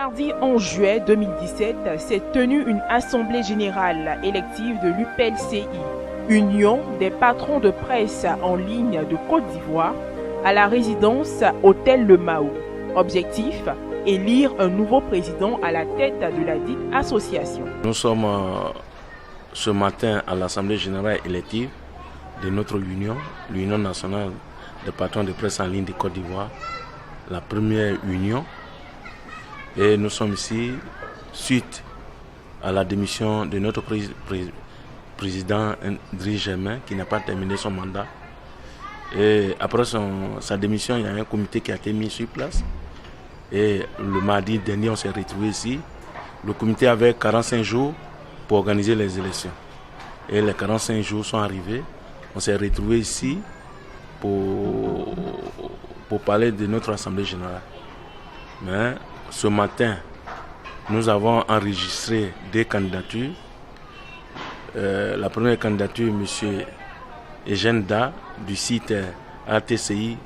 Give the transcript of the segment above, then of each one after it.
Mardi 11 juillet 2017 s'est tenue une assemblée générale élective de l'UPLCI, Union des patrons de presse en ligne de Côte d'Ivoire, à la résidence Hôtel Le Mao. Objectif, élire un nouveau président à la tête de la dite association. Nous sommes ce matin à l'assemblée générale élective de notre union, l'Union nationale des patrons de presse en ligne de Côte d'Ivoire, la première union. Et nous sommes ici suite à la démission de notre président Driss Germain qui n'a pas terminé son mandat. Et après sa démission, il y a un comité qui a été mis sur place. Et le mardi dernier, on s'est retrouvés ici. Le comité avait 45 jours pour organiser les élections. Et les 45 jours sont arrivés. On s'est retrouvés ici pour parler de notre assemblée générale. Mais ce matin, nous avons enregistré des candidatures. La première candidature, M. Eugène Da, du site ATCI,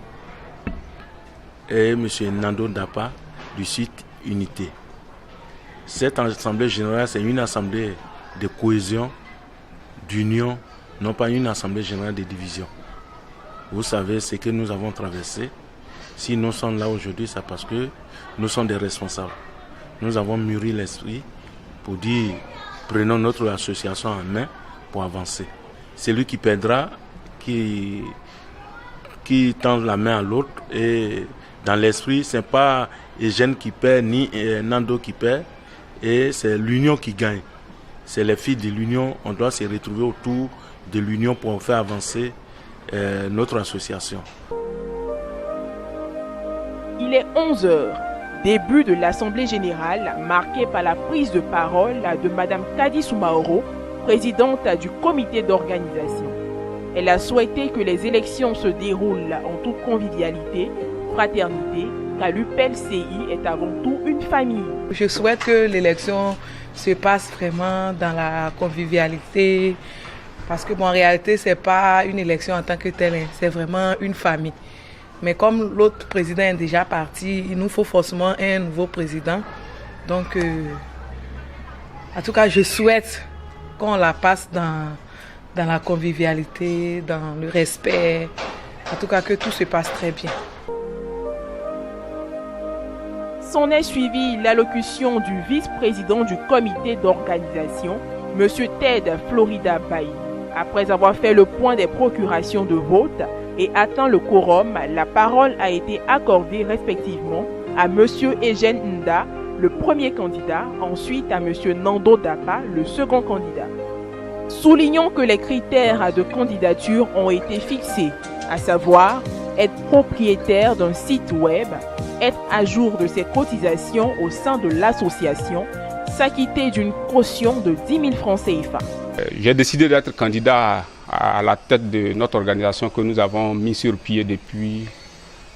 et M. Nando Dapa, du site Unité. Cette assemblée générale, c'est une assemblée de cohésion, d'union, non pas une assemblée générale de division. Vous savez ce que nous avons traversé. Si nous sommes là aujourd'hui, c'est parce que nous sommes des responsables. Nous avons mûri l'esprit pour dire, prenons notre association en main pour avancer. Celui qui perdra, qui tend la main à l'autre, et dans l'esprit, ce n'est pas Eugène qui perd, ni Nando qui perd, et c'est l'union qui gagne. C'est les filles de l'union, on doit se retrouver autour de l'union pour faire avancer notre association. Il est 11h, début de l'Assemblée générale marquée par la prise de parole de Mme Kadi Soumaoro, présidente du comité d'organisation. Elle a souhaité que les élections se déroulent en toute convivialité, fraternité, car l'UPLCI est avant tout une famille. Je souhaite que l'élection se passe vraiment dans la convivialité, parce que en réalité, ce n'est pas une élection en tant que telle, c'est vraiment une famille. Mais comme l'autre président est déjà parti, il nous faut forcément un nouveau président. Donc, en tout cas, je souhaite qu'on la passe dans la convivialité, dans le respect. En tout cas, que tout se passe très bien. S'en est suivi l'allocution du vice-président du comité d'organisation, M. Ted Florida Bailly. Après avoir fait le point des procurations de vote et atteint le quorum, la parole a été accordée respectivement à M. Eugène Nda, le premier candidat, ensuite à M. Nando Dapa, le second candidat. Soulignons que les critères de candidature ont été fixés, à savoir être propriétaire d'un site web, être à jour de ses cotisations au sein de l'association, s'acquitter d'une caution de 10 000 francs CFA. J'ai décidé d'être candidat à la tête de notre organisation que nous avons mis sur pied depuis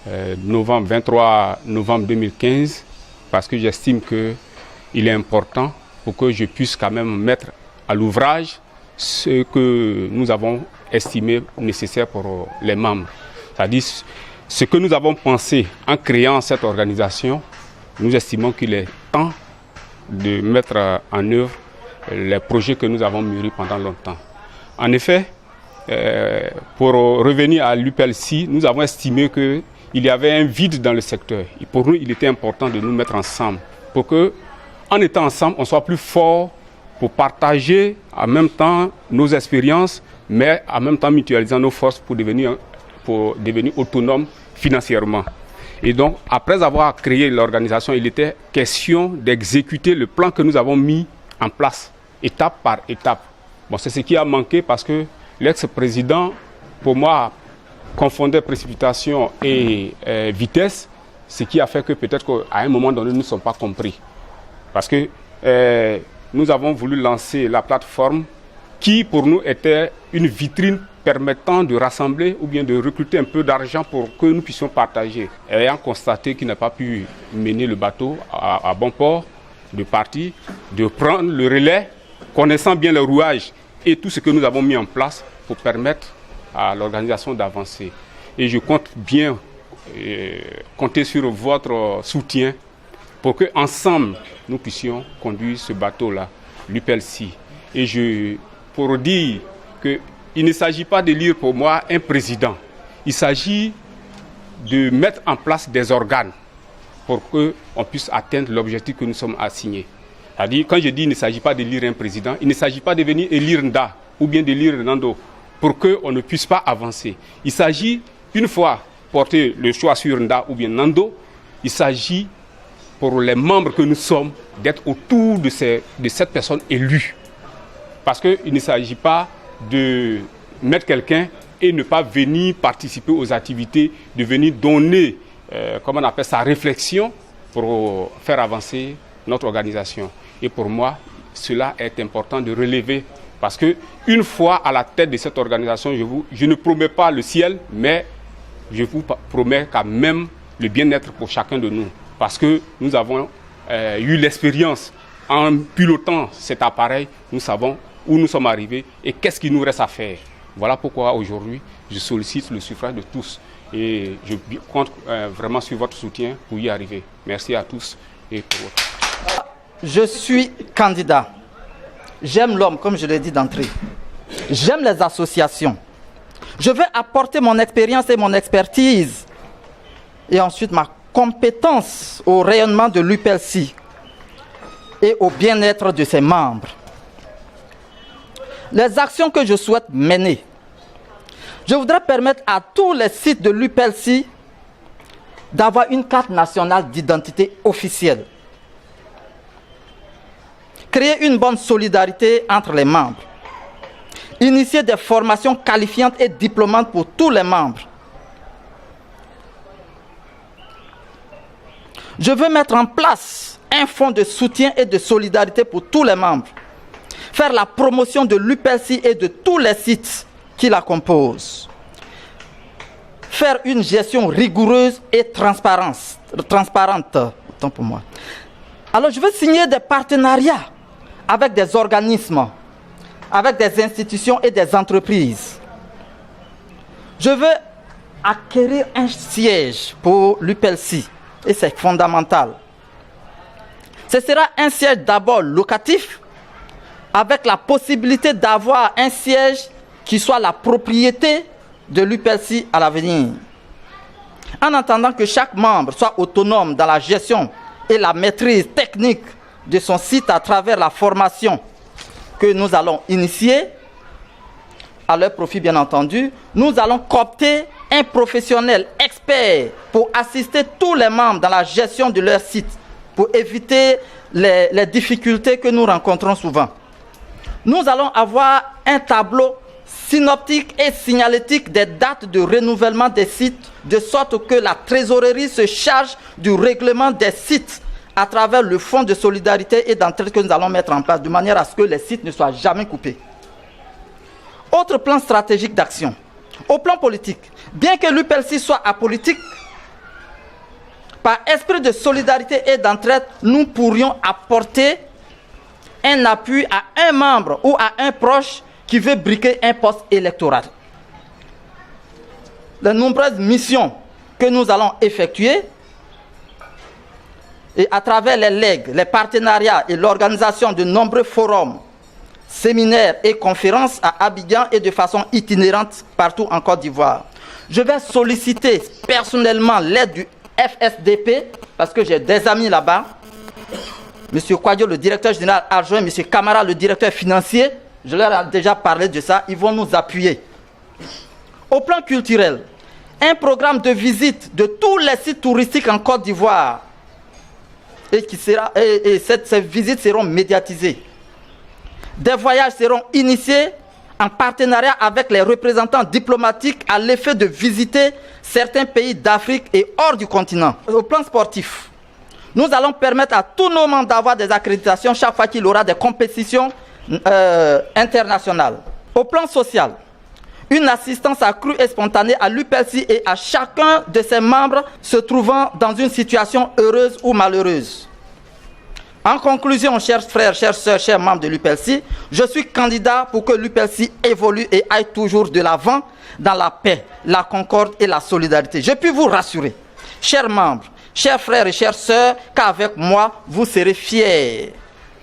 23 novembre 2015 parce que j'estime qu'il est important pour que je puisse quand même mettre à l'ouvrage ce que nous avons estimé nécessaire pour les membres. C'est-à-dire ce que nous avons pensé en créant cette organisation, nous estimons qu'il est temps de mettre en œuvre les projets que nous avons mûris pendant longtemps. En effet, pour revenir à l'UPLCI, nous avons estimé qu'il y avait un vide dans le secteur. Et pour nous, il était important de nous mettre ensemble pour que, en étant ensemble, on soit plus fort pour partager en même temps nos expériences, mais en même temps mutualisant nos forces pour devenir autonomes financièrement. Et donc, après avoir créé l'organisation, il était question d'exécuter le plan que nous avons mis en place, étape par étape. Bon, c'est ce qui a manqué parce que l'ex-président, pour moi, confondait précipitation et vitesse, ce qui a fait que peut-être qu'à un moment donné, nous ne sommes pas compris. Parce que nous avons voulu lancer la plateforme qui, pour nous, était une vitrine permettant de rassembler ou bien de recruter un peu d'argent pour que nous puissions partager. Ayant constaté qu'il n'a pas pu mener le bateau à bon port, de partir, de prendre le relais, connaissant bien le rouage et tout ce que nous avons mis en place pour permettre à l'organisation d'avancer. Et je compte bien compter sur votre soutien pour qu'ensemble, nous puissions conduire ce bateau-là, l'UPLC. Et pour dire qu'il ne s'agit pas d'élire pour moi un président. Il s'agit de mettre en place des organes pour qu'on puisse atteindre l'objectif que nous sommes assignés. C'est-à-dire, quand je dis qu'il ne s'agit pas d'élire un président, il ne s'agit pas de venir élire Nda ou bien d'élire Nando pour qu'on ne puisse pas avancer. Il s'agit, une fois porter le choix sur Nda ou bien Nando, il s'agit pour les membres que nous sommes d'être autour de cette personne élue. Parce qu'il ne s'agit pas de mettre quelqu'un et ne pas venir participer aux activités, de venir donner, comment on appelle ça, réflexion pour faire avancer notre organisation. Et pour moi, cela est important de relever. Parce qu'une fois à la tête de cette organisation, je ne promets pas le ciel, mais je vous promets quand même le bien-être pour chacun de nous. Parce que nous avons eu l'expérience en pilotant cet appareil, nous savons où nous sommes arrivés et qu'est-ce qu'il nous reste à faire. Voilà pourquoi aujourd'hui, je sollicite le suffrage de tous et je compte vraiment sur votre soutien pour y arriver. Merci à tous et pour votre... Je suis candidat. J'aime l'homme, comme je l'ai dit d'entrée. J'aime les associations. Je veux apporter mon expérience et mon expertise et ensuite ma compétence au rayonnement de l'UPLC et au bien-être de ses membres. Les actions que je souhaite mener, je voudrais permettre à tous les sites de l'UPLC d'avoir une carte nationale d'identité officielle. Créer une bonne solidarité entre les membres. Initier des formations qualifiantes et diplômantes pour tous les membres. Je veux mettre en place un fonds de soutien et de solidarité pour tous les membres. Faire la promotion de l'UPLC et de tous les sites qui la composent. Faire une gestion rigoureuse et transparente. Autant pour moi. Alors je veux signer des partenariats avec des organismes, avec des institutions et des entreprises. Je veux acquérir un siège pour l'UPLC et c'est fondamental. Ce sera un siège d'abord locatif avec la possibilité d'avoir un siège qui soit la propriété de l'UPLC à l'avenir. En attendant que chaque membre soit autonome dans la gestion et la maîtrise technique de son site à travers la formation que nous allons initier, à leur profit bien entendu, nous allons coopter un professionnel expert pour assister tous les membres dans la gestion de leur site, pour éviter les difficultés que nous rencontrons souvent. Nous allons avoir un tableau synoptique et signalétique des dates de renouvellement des sites, de sorte que la trésorerie se charge du règlement des sites à travers le fonds de solidarité et d'entraide que nous allons mettre en place, de manière à ce que les sites ne soient jamais coupés. Autre plan stratégique d'action. Au plan politique, bien que l'UPLC soit apolitique, par esprit de solidarité et d'entraide, nous pourrions apporter un appui à un membre ou à un proche qui veut briquer un poste électoral. Les nombreuses missions que nous allons effectuer et à travers les legs, les partenariats et l'organisation de nombreux forums, séminaires et conférences à Abidjan et de façon itinérante partout en Côte d'Ivoire. Je vais solliciter personnellement l'aide du FSDP parce que j'ai des amis là-bas. M. Kouadio, le directeur général adjoint, M. Camara, le directeur financier, je leur ai déjà parlé de ça, ils vont nous appuyer. Au plan culturel, un programme de visite de tous les sites touristiques en Côte d'Ivoire et ces visites seront médiatisées. Des voyages seront initiés en partenariat avec les représentants diplomatiques à l'effet de visiter certains pays d'Afrique et hors du continent. Au plan sportif, nous allons permettre à tous nos membres d'avoir des accréditations chaque fois qu'il y aura des compétitions internationales. Au plan social, une assistance accrue et spontanée à l'UPLC et à chacun de ses membres se trouvant dans une situation heureuse ou malheureuse. En conclusion, chers frères, chères sœurs, chers membres de l'UPLC, je suis candidat pour que l'UPLC évolue et aille toujours de l'avant dans la paix, la concorde et la solidarité. Je puis vous rassurer, chers membres, chers frères et chères sœurs, qu'avec moi, vous serez fiers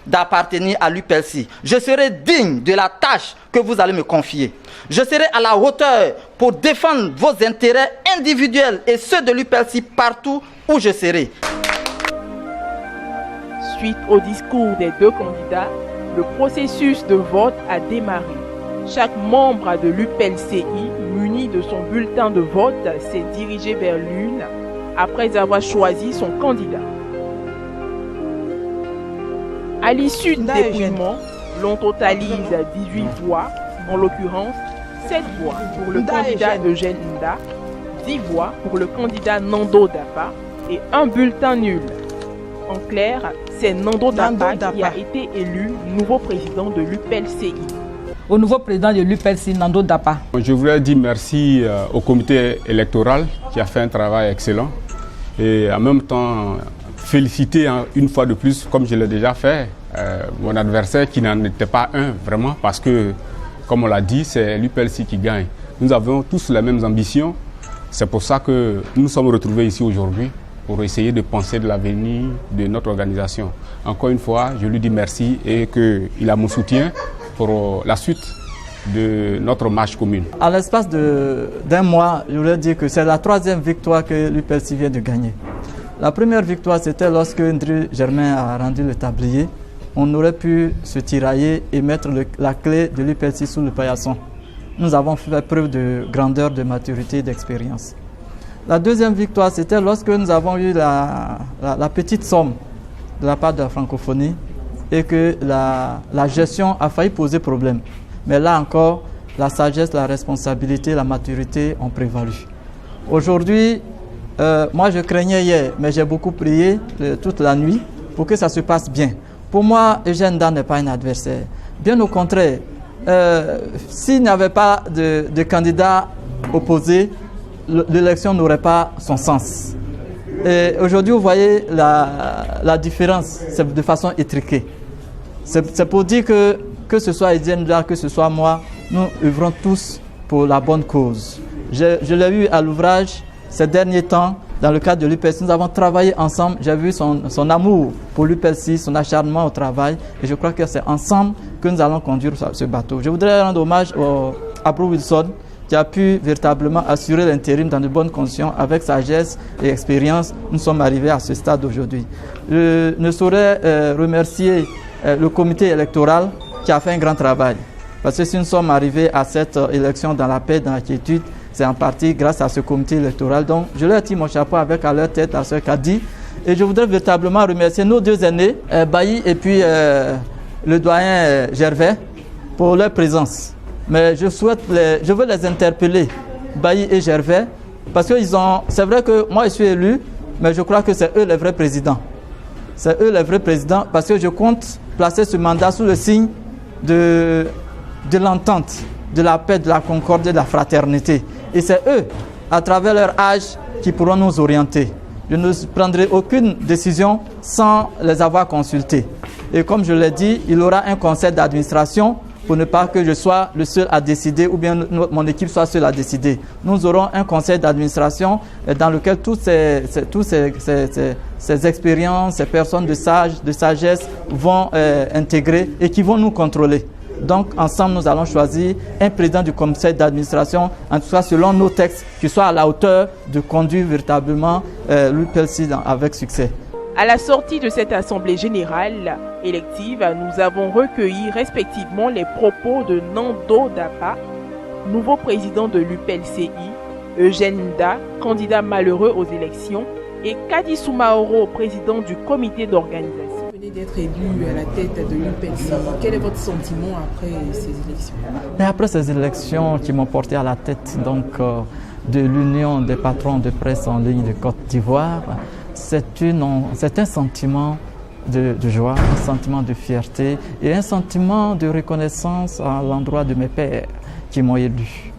d'appartenir à l'UPLC. Je serai digne de la tâche que vous allez me confier. Je serai à la hauteur pour défendre vos intérêts individuels et ceux de l'UPLC partout où je serai. Suite au discours des deux candidats, le processus de vote a démarré. Chaque membre de l'UPLCI, muni de son bulletin de vote, s'est dirigé vers l'urne après avoir choisi son candidat. À l'issue du dépouillement, l'on totalise 18 voix, en l'occurrence 7 voix pour le candidat Eugène Nda, 10 voix pour le candidat Nando Dapa et un bulletin nul. En clair, c'est Nando Dapa qui a été élu nouveau président de l'UPLCI. Au nouveau président de l'UPLCI, Nando Dapa. Je voudrais dire merci au comité électoral qui a fait un travail excellent et en même temps féliciter une fois de plus, comme je l'ai déjà fait, mon adversaire qui n'en était pas un vraiment parce que, comme on l'a dit, c'est l'UPLCI qui gagne. Nous avons tous les mêmes ambitions, c'est pour ça que nous nous sommes retrouvés ici aujourd'hui pour essayer de penser de l'avenir de notre organisation. Encore une fois, je lui dis merci et qu'il a mon soutien pour la suite de notre marche commune. À l'espace d'un mois, je voudrais dire que c'est la 3e victoire que l'UPLCI vient de gagner. La première victoire, c'était lorsque Ndri Germain a rendu le tablier. On aurait pu se tirailler et mettre la clé de l'UPLCI sous le paillasson. Nous avons fait preuve de grandeur, de maturité, d'expérience. La deuxième victoire, c'était lorsque nous avons eu la petite somme de la part de la francophonie et que la gestion a failli poser problème. Mais là encore, la sagesse, la responsabilité, la maturité ont prévalu. Aujourd'hui, moi je craignais hier, mais j'ai beaucoup prié toute la nuit pour que ça se passe bien. Pour moi, Eugène Nda n'est pas un adversaire. Bien au contraire, s'il n'y avait pas de candidat opposé, l'élection n'aurait pas son sens. Et aujourd'hui, vous voyez la différence, c'est de façon étriquée. C'est pour dire que ce soit Eugène Nda, que ce soit moi, nous œuvrons tous pour la bonne cause. Je l'ai vu à l'ouvrage ces derniers temps, dans le cadre de l'UPLCI. Nous avons travaillé ensemble. J'ai vu son amour pour l'UPLCI, son acharnement au travail. Et je crois que c'est ensemble que nous allons conduire ce bateau. Je voudrais rendre hommage à Bruce Wilson, qui a pu véritablement assurer l'intérim dans de bonnes conditions. Avec sagesse et expérience, nous sommes arrivés à ce stade aujourd'hui. Je ne saurais remercier le comité électoral qui a fait un grand travail. Parce que si nous sommes arrivés à cette élection dans la paix, dans la quiétude, c'est en partie grâce à ce comité électoral. Donc, je leur tire mon chapeau avec à leur tête, à ce qu'a dit. Et je voudrais véritablement remercier nos deux aînés, Bailly et puis le doyen Gervais, pour leur présence. Mais je veux les interpeller, Bailly et Gervais, parce que c'est vrai que moi je suis élu, mais je crois que c'est eux les vrais présidents. C'est eux les vrais présidents, parce que je compte placer ce mandat sous le signe de l'entente, de la paix, de la concorde et de la fraternité. Et c'est eux, à travers leur âge, qui pourront nous orienter. Je ne prendrai aucune décision sans les avoir consultés. Et comme je l'ai dit, il y aura un conseil d'administration pour ne pas que je sois le seul à décider ou bien mon équipe soit seule à décider. Nous aurons un conseil d'administration dans lequel toutes ces expériences, ces personnes de sagesse vont intégrer et qui vont nous contrôler. Donc, ensemble, nous allons choisir un président du conseil d'administration, en tout cas selon nos textes, qui soit à la hauteur de conduire véritablement l'UPLCI avec succès. À la sortie de cette assemblée générale élective, nous avons recueilli respectivement les propos de Nando Dapa, nouveau président de l'UPLCI, Eugène Nda, candidat malheureux aux élections, et Kadi Soumaoro, président du comité d'organisation. Vous venez d'être élu à la tête de l'UPLCI. Quel est votre sentiment après ces élections? Après ces élections qui m'ont porté à la tête de l'Union des patrons de presse en ligne de Côte d'Ivoire, c'est un sentiment de joie, un sentiment de fierté et un sentiment de reconnaissance à l'endroit de mes pairs qui m'ont élu.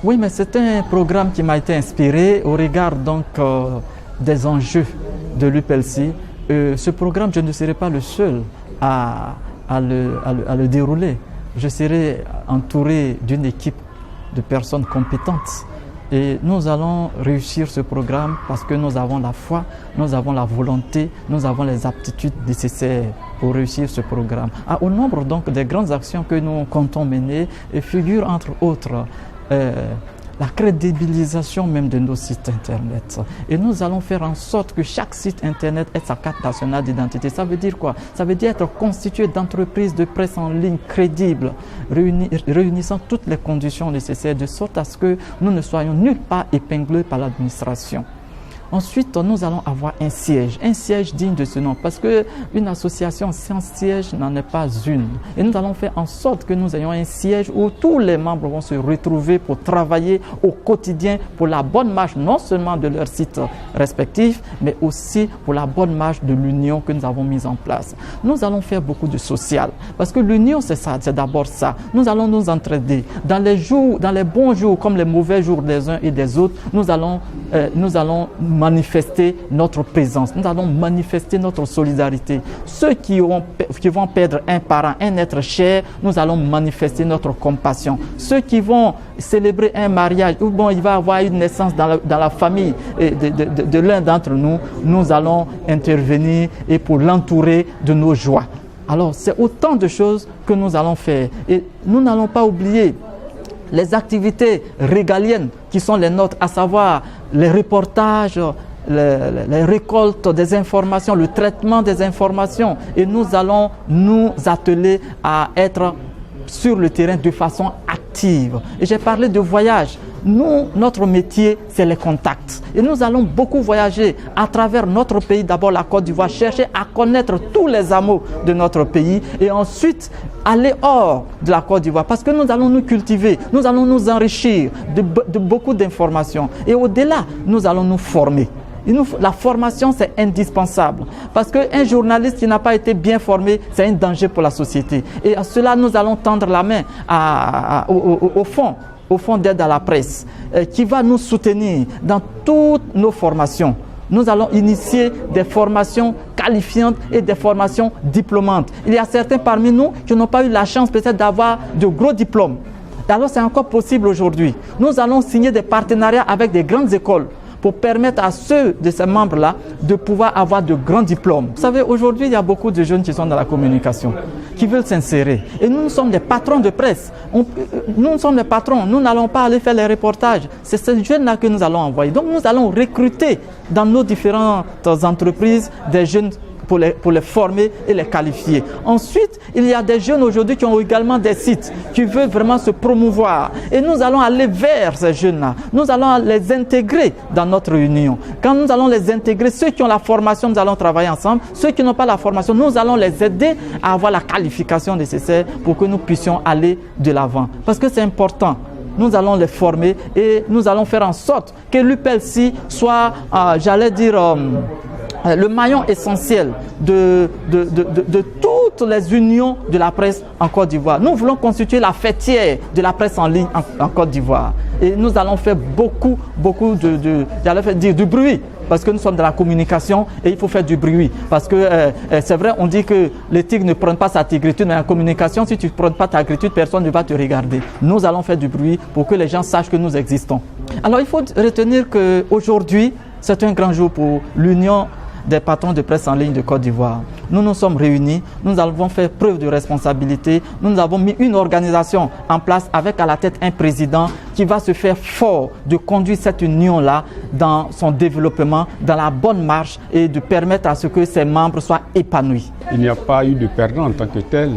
Oui, mais c'est un programme qui m'a été inspiré au regard des enjeux de l'UPLCI. Ce programme, je ne serai pas le seul à le dérouler. Je serai entouré d'une équipe de personnes compétentes Et nous allons réussir ce programme parce que nous avons la foi, nous avons la volonté, nous avons les aptitudes nécessaires pour réussir ce programme. Au nombre donc des grandes actions que nous comptons mener, figure entre autres la crédibilisation même de nos sites internet. Et nous allons faire en sorte que chaque site internet ait sa carte nationale d'identité. Ça veut dire quoi? Ça veut dire être constitué d'entreprises de presse en ligne crédibles, réunissant toutes les conditions nécessaires de sorte à ce que nous ne soyons nulle part épinglés par l'administration. Ensuite, nous allons avoir un siège digne de ce nom, parce qu'une association sans siège n'en est pas une. Et nous allons faire en sorte que nous ayons un siège où tous les membres vont se retrouver pour travailler au quotidien pour la bonne marche, non seulement de leur site respectif, mais aussi pour la bonne marche de l'union que nous avons mise en place. Nous allons faire beaucoup de social, parce que l'union, c'est ça, c'est d'abord ça. Nous allons nous entraider. Dans les bons jours comme les mauvais jours des uns et des autres, nous allons manifester notre présence, nous allons manifester notre solidarité. Ceux qui vont perdre un parent, un être cher, nous allons manifester notre compassion. Ceux qui vont célébrer un mariage, ou bon, il va y avoir une naissance dans la famille de l'un d'entre nous, nous allons intervenir et pour l'entourer de nos joies. Alors, c'est autant de choses que nous allons faire. Et nous n'allons pas oublier les activités régaliennes qui sont les nôtres, à savoir les reportages, les récoltes des informations, le traitement des informations. Et nous allons nous atteler à être sur le terrain de façon active. Et j'ai parlé de voyage. Nous, notre métier, c'est les contacts. Et nous allons beaucoup voyager à travers notre pays, d'abord la Côte d'Ivoire, chercher à connaître tous les hameaux de notre pays et ensuite aller hors de la Côte d'Ivoire parce que nous allons nous cultiver, nous allons nous enrichir de beaucoup d'informations. Et au-delà, nous allons nous former. La formation, c'est indispensable parce qu'un journaliste qui n'a pas été bien formé, c'est un danger pour la société. Et à cela, nous allons tendre la main au Fonds d'aide à la presse, qui va nous soutenir dans toutes nos formations. Nous allons initier des formations qualifiantes et des formations diplômantes. Il y a certains parmi nous qui n'ont pas eu la chance peut-être d'avoir de gros diplômes. Alors c'est encore possible aujourd'hui. Nous allons signer des partenariats avec des grandes écoles pour permettre à ceux de ces membres-là de pouvoir avoir de grands diplômes. Vous savez, aujourd'hui, il y a beaucoup de jeunes qui sont dans la communication, qui veulent s'insérer. Et nous sommes des patrons de presse. Nous sommes des patrons. Nous n'allons pas aller faire les reportages. C'est ces jeunes-là que nous allons envoyer. Donc, nous allons recruter dans nos différentes entreprises des jeunes pour les former et les qualifier. Ensuite, il y a des jeunes aujourd'hui qui ont également des sites, qui veulent vraiment se promouvoir. Et nous allons aller vers ces jeunes-là. Nous allons les intégrer dans notre union. Quand nous allons les intégrer, ceux qui ont la formation, nous allons travailler ensemble. Ceux qui n'ont pas la formation, nous allons les aider à avoir la qualification nécessaire pour que nous puissions aller de l'avant. Parce que c'est important. Nous allons les former et nous allons faire en sorte que l'UPLC soit, le maillon essentiel de toutes les unions de la presse en Côte d'Ivoire. Nous voulons constituer la fêtière de la presse en ligne en Côte d'Ivoire. Et nous allons faire beaucoup de bruit. Parce que nous sommes dans la communication et il faut faire du bruit. Parce que c'est vrai, on dit que les tigres ne prennent pas sa tigritude, mais en communication, si tu ne prends pas ta tigritude, personne ne va te regarder. Nous allons faire du bruit pour que les gens sachent que nous existons. Alors il faut retenir qu'aujourd'hui, c'est un grand jour pour l'Union des patrons de presse en ligne de Côte d'Ivoire. Nous nous sommes réunis, nous avons fait preuve de responsabilité, nous avons mis une organisation en place avec à la tête un président qui va se faire fort de conduire cette union-là dans son développement, dans la bonne marche et de permettre à ce que ses membres soient épanouis. Il n'y a pas eu de perdant en tant que tel.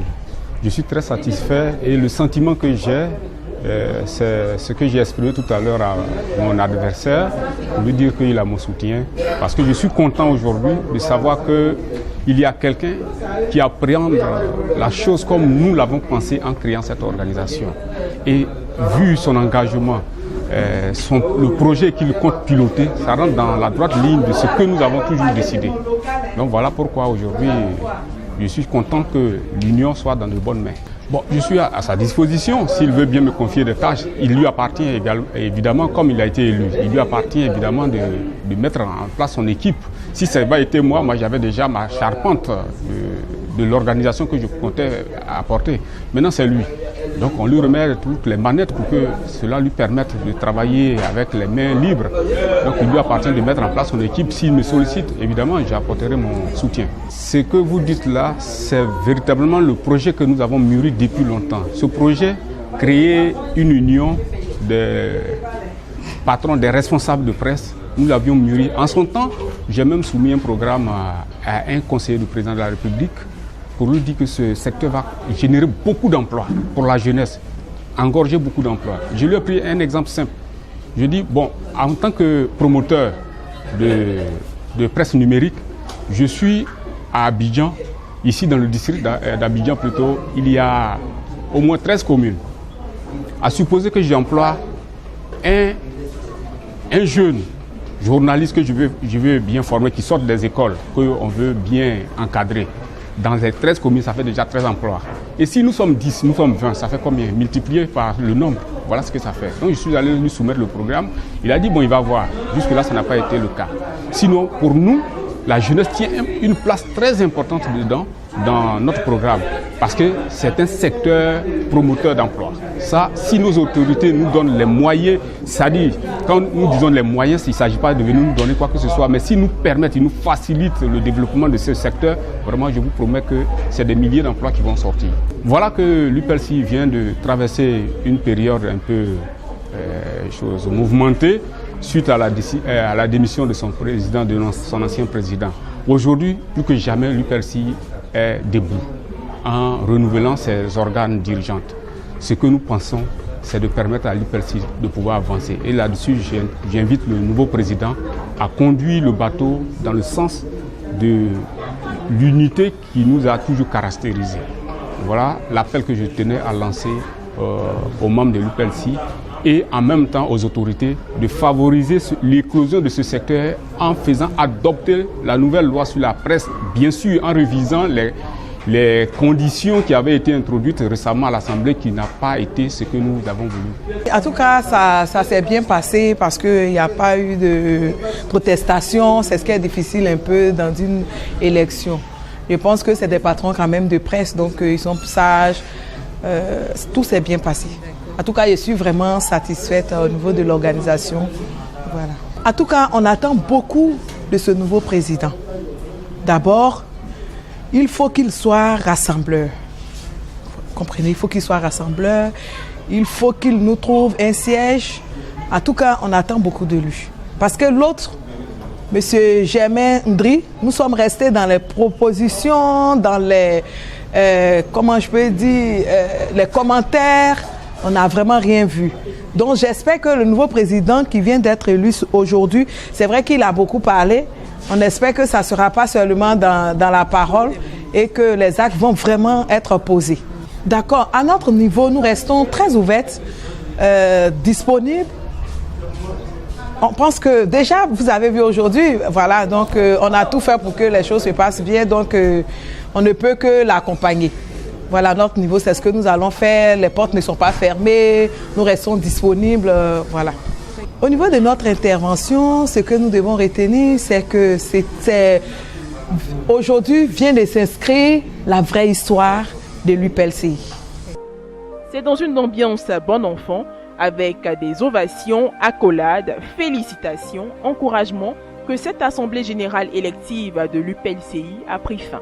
Je suis très satisfait et le sentiment que j'ai, c'est ce que j'ai exprimé tout à l'heure à mon adversaire, pour lui dire qu'il a mon soutien, parce que je suis content aujourd'hui de savoir qu'il y a quelqu'un qui appréhende la chose comme nous l'avons pensé en créant cette organisation. Et vu son engagement, le projet qu'il compte piloter, ça rentre dans la droite ligne de ce que nous avons toujours décidé. Donc voilà pourquoi aujourd'hui, je suis content que l'union soit dans de bonnes mains. Bon, je suis à sa disposition. S'il veut bien me confier des tâches, il lui appartient évidemment, comme il a été élu, il lui appartient évidemment de mettre en place son équipe. Si ça n'avait été moi j'avais déjà ma charpente de l'organisation que je comptais apporter. Maintenant, c'est lui. Donc on lui remet toutes les manettes pour que cela lui permette de travailler avec les mains libres. Donc il lui appartient de mettre en place son équipe. S'il me sollicite, évidemment, j'apporterai mon soutien. Ce que vous dites là, c'est véritablement le projet que nous avons mûri depuis longtemps. Ce projet, créer une union des patrons, des responsables de presse, nous l'avions mûri. En son temps, j'ai même soumis un programme à un conseiller du président de la République pour lui dire que ce secteur va générer beaucoup d'emplois pour la jeunesse, engorger beaucoup d'emplois. Je lui ai pris un exemple simple. Je dis, bon, en tant que promoteur de presse numérique, je suis à Abidjan, ici dans le district d'Abidjan plutôt, il y a au moins 13 communes. À supposer que j'emploie un jeune journaliste que je veux bien former, qui sort des écoles, qu'on veut bien encadrer. Dans les 13 communes, ça fait déjà 13 emplois. Et si nous sommes 10, nous sommes 20, ça fait combien? Multiplié par le nombre. Voilà ce que ça fait. Donc je suis allé lui soumettre le programme. Il a dit, bon, il va voir. Jusque-là, ça n'a pas été le cas. Sinon, pour nous, la jeunesse tient une place très importante dedans, dans notre programme, parce que c'est un secteur promoteur d'emploi. Ça, si nos autorités nous donnent les moyens, c'est-à-dire, quand nous disons les moyens, il ne s'agit pas de venir nous donner quoi que ce soit, mais s'ils nous permettent, ils nous facilitent le développement de ce secteur, vraiment, je vous promets que c'est des milliers d'emplois qui vont sortir. Voilà que l'UPLC vient de traverser une période un peu mouvementée, suite à la démission de son président, de son ancien président. Aujourd'hui, plus que jamais, l'UPLC est debout en renouvelant ses organes dirigeants. Ce que nous pensons, c'est de permettre à l'UPLC de pouvoir avancer. Et là-dessus, j'invite le nouveau président à conduire le bateau dans le sens de l'unité qui nous a toujours caractérisés. Voilà l'appel que je tenais à lancer aux membres de l'UPLC et en même temps aux autorités de favoriser l'éclosion de ce secteur en faisant adopter la nouvelle loi sur la presse, bien sûr en révisant les conditions qui avaient été introduites récemment à l'Assemblée qui n'a pas été ce que nous avons voulu. En tout cas, ça s'est bien passé parce qu'il n'y a pas eu de protestation. C'est ce qui est difficile un peu dans une élection. Je pense que c'est des patrons quand même de presse, donc ils sont sages. Tout s'est bien passé. En tout cas, je suis vraiment satisfaite au niveau de l'organisation. Voilà. En tout cas, on attend beaucoup de ce nouveau président. D'abord, il faut qu'il soit rassembleur. Vous comprenez, il faut qu'il soit rassembleur. Il faut qu'il nous trouve un siège. En tout cas, on attend beaucoup de lui. Parce que l'autre, M. Germain Ndri, nous sommes restés dans les propositions, dans les, comment je peux dire, les commentaires. On n'a vraiment rien vu. Donc j'espère que le nouveau président qui vient d'être élu aujourd'hui, c'est vrai qu'il a beaucoup parlé. On espère que ça ne sera pas seulement dans la parole et que les actes vont vraiment être posés. D'accord. À notre niveau, nous restons très ouvertes, disponibles. On pense que déjà, vous avez vu aujourd'hui, voilà, donc on a tout fait pour que les choses se passent bien, donc on ne peut que l'accompagner. Voilà, à notre niveau, c'est ce que nous allons faire. Les portes ne sont pas fermées, nous restons disponibles, voilà. Au niveau de notre intervention, ce que nous devons retenir, c'est que aujourd'hui vient de s'inscrire la vraie histoire de l'UPLCI. C'est dans une ambiance bon enfant, avec des ovations, accolades, félicitations, encouragements, que cette Assemblée générale élective de l'UPLCI a pris fin.